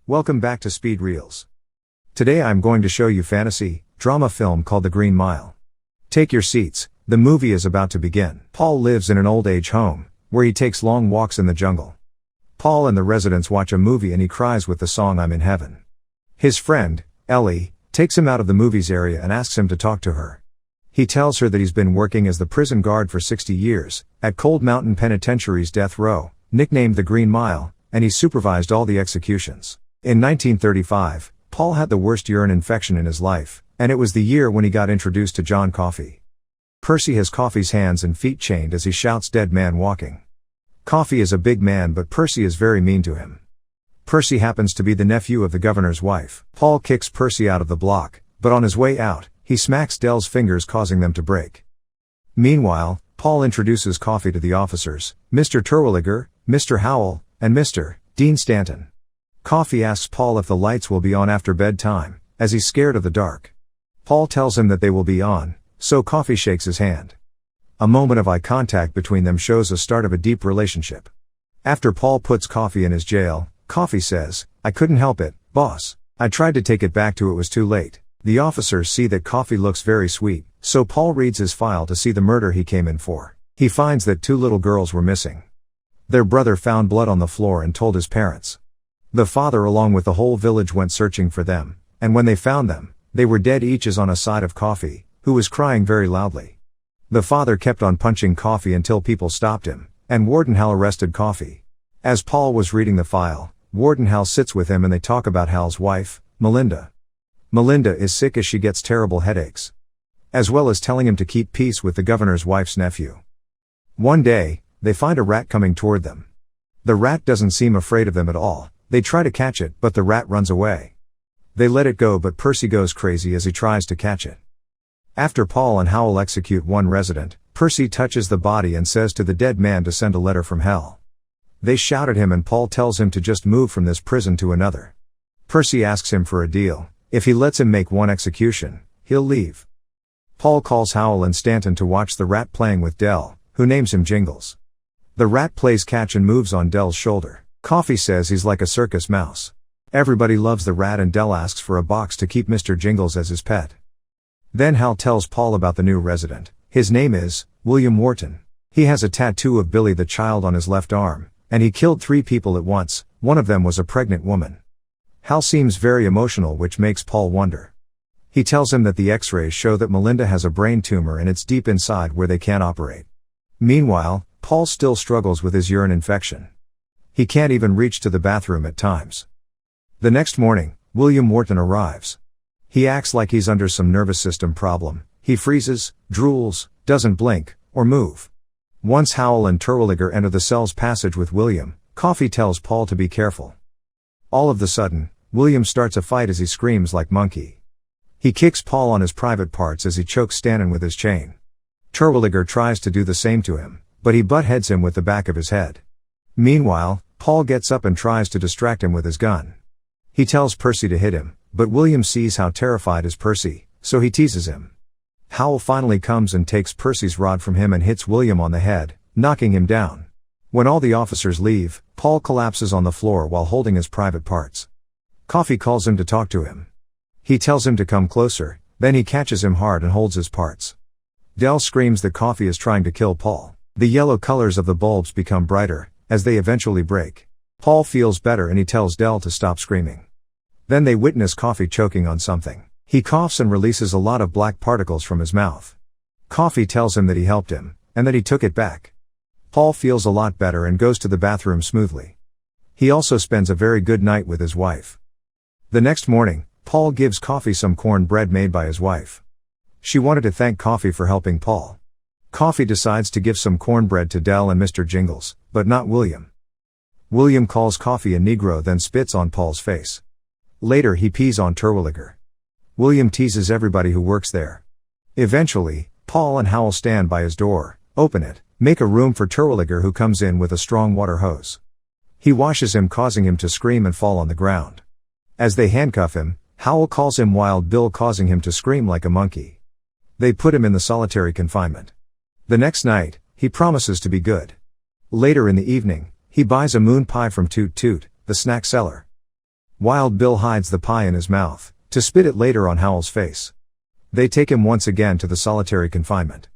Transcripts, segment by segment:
Welcome back to Speed Reels. Today I'm going to show you fantasy, drama film called The Green Mile. Take your seats, the movie is about to begin. Paul lives in an old age home, where he takes long walks in the jungle. Paul and the residents watch a movie and he cries with the song I'm in Heaven. His friend, Ellie, takes him out of the movie's area and asks him to talk to her. He tells her that he's been working as the prison guard for 60 years, at Cold Mountain Penitentiary's death row, nicknamed the Green Mile, and he supervised all the executions. In 1935, Paul had the worst urine infection in his life, and it was the year when he got introduced to John Coffey. Percy has Coffey's hands and feet chained as he shouts "Dead man walking." Coffey is a big man but Percy is very mean to him. Percy happens to be the nephew of the governor's wife. Paul kicks Percy out of the block, but on his way out, he smacks Dell's fingers causing them to break. Meanwhile, Paul introduces Coffey to the officers, Mr. Terwilliger, Mr. Howell, and Mr. Dean Stanton. Coffey asks Paul if the lights will be on after bedtime, as he's scared of the dark. Paul tells him that they will be on, so Coffey shakes his hand. A moment of eye contact between them shows a start of a deep relationship. After Paul puts Coffey in his jail, Coffey says, "I couldn't help it, boss. I tried to take it back to it was too late." The officers see that Coffey looks very sweet, so Paul reads his file to see the murder he came in for. He finds that 2 little girls were missing. Their brother found blood on the floor and told his parents. The father along with the whole village went searching for them, and when they found them, they were dead each as on a side of Coffey, who was crying very loudly. The father kept on punching Coffey until people stopped him, and Warden Hal arrested Coffey. As Paul was reading the file, Warden Hal sits with him and they talk about Hal's wife, Melinda. Melinda is sick as she gets terrible headaches. As well as telling him to keep peace with the governor's wife's nephew. One day, they find a rat coming toward them. The rat doesn't seem afraid of them at all. They try to catch it, but the rat runs away. They let it go, but Percy goes crazy as he tries to catch it. After Paul and Howell execute one resident, Percy touches the body and says to the dead man to send a letter from hell. They shout at him and Paul tells him to just move from this prison to another. Percy asks him for a deal. If he lets him make one execution, he'll leave. Paul calls Howell and Stanton to watch the rat playing with Dell, who names him Jingles. The rat plays catch and moves on Dell's shoulder. Coffey says he's like a circus mouse. Everybody loves the rat and Dell asks for a box to keep Mr. Jingles as his pet. Then Hal tells Paul about the new resident. His name is William Wharton. He has a tattoo of Billy the Child on his left arm, and he killed 3 people at once. One of them was a pregnant woman. Hal seems very emotional, which makes Paul wonder. He tells him that the x-rays show that Melinda has a brain tumor and it's deep inside where they can't operate. Meanwhile, Paul still struggles with his urine infection. He can't even reach to the bathroom at times. The next morning, William Wharton arrives. He acts like he's under some nervous system problem. He freezes, drools, doesn't blink, or move. Once Howell and Terwilliger enter the cell's passage with William, Coffey tells Paul to be careful. All of the sudden, William starts a fight as he screams like monkey. He kicks Paul on his private parts as he chokes Stanton with his chain. Terwilliger tries to do the same to him, but he butt-heads him with the back of his head. Meanwhile, Paul gets up and tries to distract him with his gun. He tells Percy to hit him, but William sees how terrified is Percy, so he teases him. Howell finally comes and takes Percy's rod from him and hits William on the head, knocking him down. When all the officers leave, Paul collapses on the floor while holding his private parts. Coffey calls him to talk to him. He tells him to come closer, then he catches him hard and holds his parts. Dell screams that Coffey is trying to kill Paul. The yellow colors of the bulbs become brighter, as they eventually break. Paul feels better and he tells Dell to stop screaming. Then they witness Coffey choking on something. He coughs and releases a lot of black particles from his mouth. Coffey tells him that he helped him, and that he took it back. Paul feels a lot better and goes to the bathroom smoothly. He also spends a very good night with his wife. The next morning, Paul gives Coffey some cornbread made by his wife. She wanted to thank Coffey for helping Paul. Coffey decides to give some cornbread to Dell and Mr. Jingles, but not William. William calls Coffey a Negro then spits on Paul's face. Later he pees on Terwilliger. William teases everybody who works there. Eventually, Paul and Howell stand by his door, open it, make a room for Terwilliger who comes in with a strong water hose. He washes him causing him to scream and fall on the ground. As they handcuff him, Howell calls him Wild Bill causing him to scream like a monkey. They put him in the solitary confinement. The next night, he promises to be good. Later in the evening, he buys a moon pie from Toot Toot, the snack seller. Wild Bill hides the pie in his mouth, to spit it later on Howell's face. They take him once again to the solitary confinement.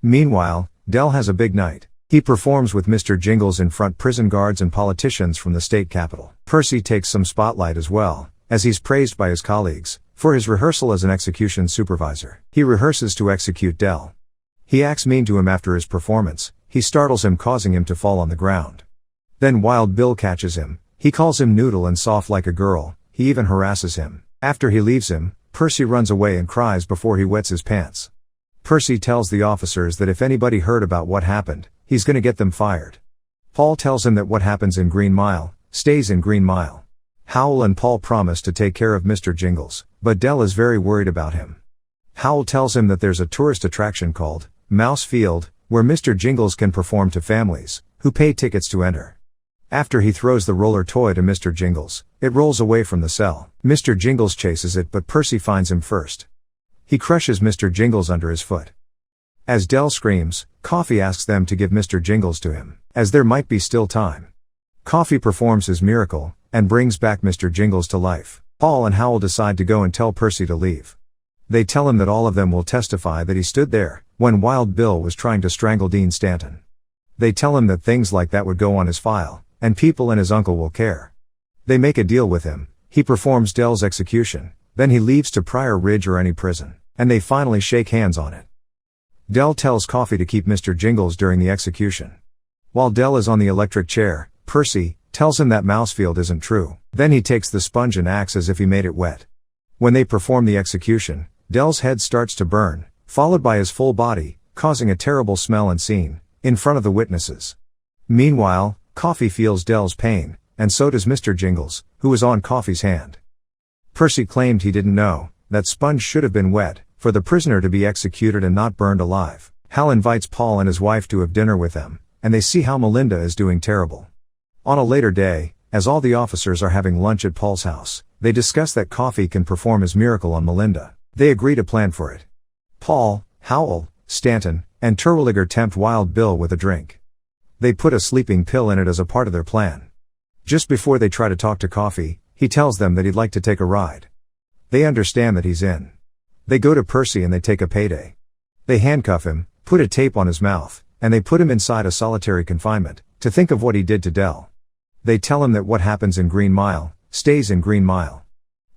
Meanwhile, Del has a big night. He performs with Mr. Jingles in front prison guards and politicians from the state capitol. Percy takes some spotlight as well, as he's praised by his colleagues, for his rehearsal as an execution supervisor. He rehearses to execute Del. He acts mean to him after his performance. He startles him, causing him to fall on the ground. Then Wild Bill catches him. He calls him noodle and soft like a girl. He even harasses him. After he leaves him, Percy runs away and cries before he wets his pants. Percy tells the officers that if anybody heard about what happened, he's gonna get them fired. Paul tells him that what happens in Green Mile, stays in Green Mile. Howell and Paul promise to take care of Mr. Jingles, but Del is very worried about him. Howell tells him that there's a tourist attraction called Mouse Field, where Mr. Jingles can perform to families, who pay tickets to enter. After he throws the roller toy to Mr. Jingles, it rolls away from the cell. Mr. Jingles chases it, but Percy finds him first. He crushes Mr. Jingles under his foot. As Del screams, Coffee asks them to give Mr. Jingles to him, as there might be still time. Coffee performs his miracle, and brings back Mr. Jingles to life. Paul and Howell decide to go and tell Percy to leave. They tell him that all of them will testify that he stood there, when Wild Bill was trying to strangle Dean Stanton. They tell him that things like that would go on his file, and people and his uncle will care. They make a deal with him. He performs Del's execution, then he leaves to Prior Ridge or any prison, and they finally shake hands on it. Del tells Coffee to keep Mr. Jingles during the execution. While Del is on the electric chair, Percy tells him that Mousefield isn't true. Then he takes the sponge and acts as if he made it wet. When they perform the execution, Del's head starts to burn, followed by his full body, causing a terrible smell and scene, in front of the witnesses. Meanwhile, Coffee feels Del's pain, and so does Mr. Jingles, who is on Coffee's hand. Percy claimed he didn't know that sponge should have been wet, for the prisoner to be executed and not burned alive. Hal invites Paul and his wife to have dinner with them, and they see how Melinda is doing terrible. On a later day, as all the officers are having lunch at Paul's house, they discuss that Coffee can perform his miracle on Melinda. They agree to plan for it. Paul, Howell, Stanton, and Terwilliger tempt Wild Bill with a drink. They put a sleeping pill in it as a part of their plan. Just before they try to talk to Coffee, he tells them that he'd like to take a ride. They understand that he's in. They go to Percy and they take a payday. They handcuff him, put a tape on his mouth, and they put him inside a solitary confinement, to think of what he did to Del. They tell him that what happens in Green Mile, stays in Green Mile.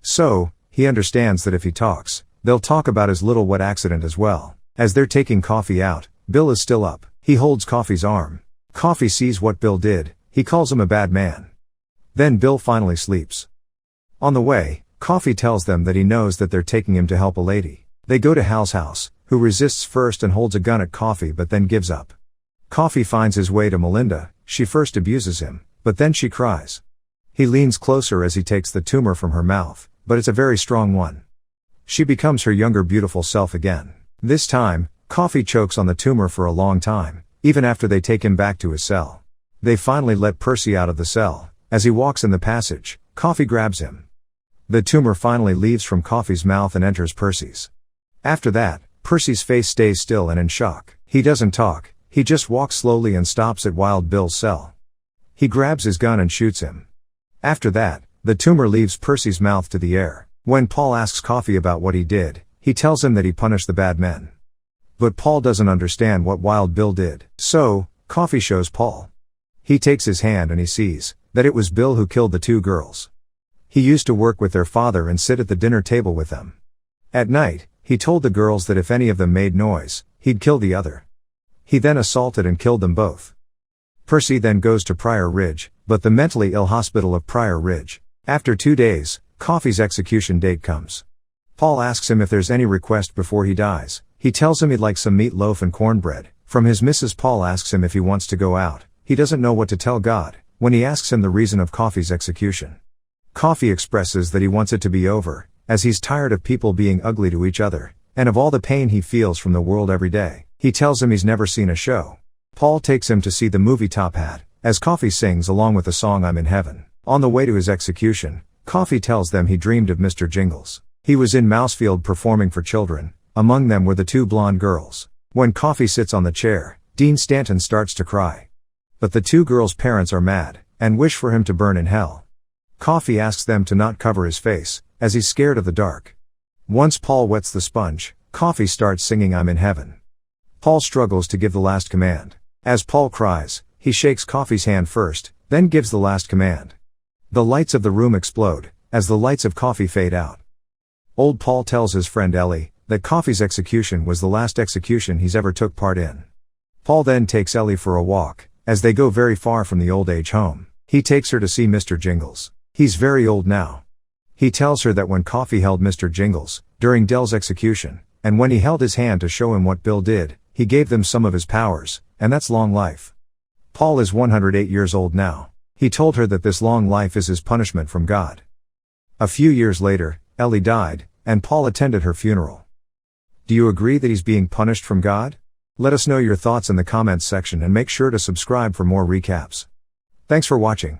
So, he understands that if he talks, they'll talk about his little wet accident as well. As they're taking Coffee out, Bill is still up. He holds Coffee's arm. Coffee sees what Bill did. He calls him a bad man. Then Bill finally sleeps. On the way, Coffee tells them that he knows that they're taking him to help a lady. They go to Hal's house, who resists first and holds a gun at Coffee but then gives up. Coffee finds his way to Melinda. She first abuses him, but then she cries. He leans closer as he takes the tumor from her mouth, but it's a very strong one. She becomes her younger beautiful self again. This time, Coffee chokes on the tumor for a long time, even after they take him back to his cell. They finally let Percy out of the cell. As he walks in the passage, Coffee grabs him. The tumor finally leaves from Coffee's mouth and enters Percy's. After that, Percy's face stays still and in shock. He doesn't talk, he just walks slowly and stops at Wild Bill's cell. He grabs his gun and shoots him. After that, the tumor leaves Percy's mouth to the air. When Paul asks Coffee about what he did, he tells him that he punished the bad men. But Paul doesn't understand what Wild Bill did. So, Coffee shows Paul. He takes his hand and he sees that it was Bill who killed the two girls. He used to work with their father and sit at the dinner table with them. At night, he told the girls that if any of them made noise, he'd kill the other. He then assaulted and killed them both. Percy then goes to Prior Ridge, but the mentally ill hospital of Prior Ridge. After 2 days, Coffee's execution date comes. Paul asks him if there's any request before he dies. He tells him he'd like some meatloaf and cornbread. From his missus. Paul asks him if he wants to go out. He doesn't know what to tell God when he asks him the reason of Coffee's execution. Coffee expresses that he wants it to be over, as he's tired of people being ugly to each other, and of all the pain he feels from the world every day. He tells him he's never seen a show. Paul takes him to see the movie Top Hat, as Coffee sings along with the song I'm in Heaven. On the way to his execution, Coffee tells them he dreamed of Mr. Jingles. He was in Mousefield performing for children. Among them were the two blonde girls. When Coffee sits on the chair, Dean Stanton starts to cry. But the two girls' parents are mad, and wish for him to burn in hell. Coffee asks them to not cover his face, as he's scared of the dark. Once Paul wets the sponge, Coffee starts singing I'm in heaven. Paul struggles to give the last command. As Paul cries, he shakes Coffee's hand first, then gives the last command. The lights of the room explode, as the lights of Coffee fade out. Old Paul tells his friend Ellie that Coffee's execution was the last execution he's ever took part in. Paul then takes Ellie for a walk, as they go very far from the old age home. He takes her to see Mr. Jingles. He's very old now. He tells her that when Coffee held Mr. Jingles, during Dell's execution, and when he held his hand to show him what Bill did, he gave them some of his powers, and that's long life. Paul is 108 years old now. He told her that this long life is his punishment from God. A few years later, Ellie died, and Paul attended her funeral. Do you agree that he's being punished from God? Let us know your thoughts in the comments section and make sure to subscribe for more recaps. Thanks for watching.